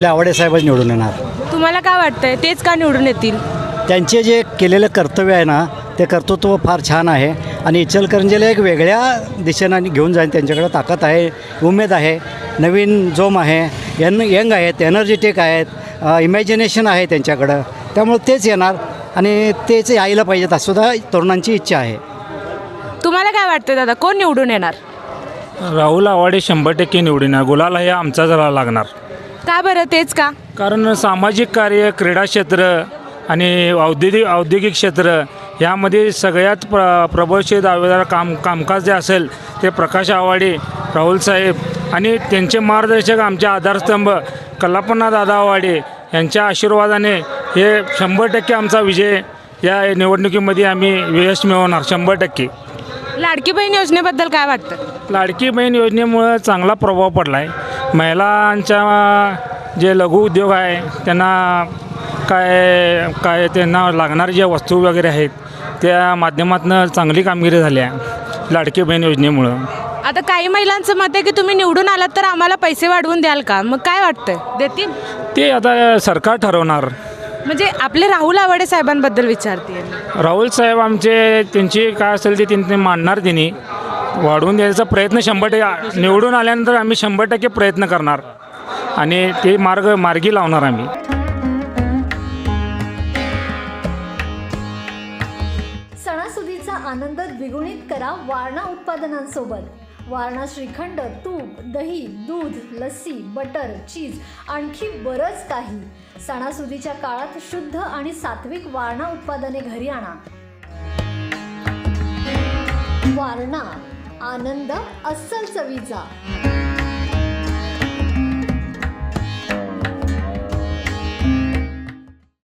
आवडे साहेबच निवडून येणार. तुम्हाला काय वाटतंय तेच का निवडून येतील? त्यांचे जे केलेलं कर्तव्य आहे ना, ते कर्तृत्व फार छान आहे आणि इचलकरंजीला एक वेगळ्या दिशेनं घेऊन जाईल. त्यांच्याकडे ताकद आहे, उमेद आहे, नवीन जोम आहे, यंग आहेत, एनर्जेटिक आहेत, इमॅजिनेशन आहे त्यांच्याकडं. त्यामुळे तेच येणार आणि तेच यायला पाहिजेत असं सुद्धा तरुणांची इच्छा आहे. तुम्हाला काय वाटतंय दादा, कोण निवडून येणार? राहुल आवाडे 100% निवडून येणार. गुलाल हे आमचाच लागणार. का बरं, तेच का? कारण सामाजिक कार्य, क्रीडा क्षेत्र आणि औद्योगिक क्षेत्र यामध्ये सगळ्यात प्रबळशी दावेदार कामकाज जे असेल ते प्रकाश आवाडे, राहुल साहेब आणि त्यांचे मार्गदर्शक आमचे आधारस्तंभ कल्लापण्णा दादा आवाडे यांच्या आशीर्वादाने हे 100% आमचा विजय या निवडणुकीमध्ये आम्ही यश मिळवणार 100%. लाडकी बहीण योजनेबद्दल काय वाटतं? लाडकी बहीण योजनेमुळं चांगला प्रभाव पडला आहे. महिलांच्या जे लघु उद्योग आहे त्यांना काय त्यांना लागणारे ज्या वस्तू वगैरे आहेत त्या माध्यमातून चांगली कामगिरी झाली आहे लाडकी बहीण योजनेमुळं. आता काही महिलांचं मत आहे की तुम्ही निवडून आलात तर आम्हाला पैसे वाढवून द्याल का? मग काय वाटतंय, देतील? ते आता सरकार ठरवणार. म्हणजे आपले राहुल आवाडे साहेबांबद्दल विचारते. राहुल साहेब आमचे त्यांची काय असेल ते त्यांनी मांडणार. त्यांनी वाढवून द्यायचा प्रयत्न 100% निवडून आल्यानंतर आम्ही 100% प्रयत्न करणार आणि ते मार्गी लावणार आम्ही. सणासुदीचा आनंद द्विगुणित करा वारणा उत्पादनांसोबत. वारणा श्रीखंड, तूप, दही, दूध, लस्सी, बटर, चीज आणखी बरंच काही. सणासुदीच्या काळात शुद्ध आणि सात्विक वारणा उत्पादने घरी आणा. वारणा, आनंद अस्सल चवीचा.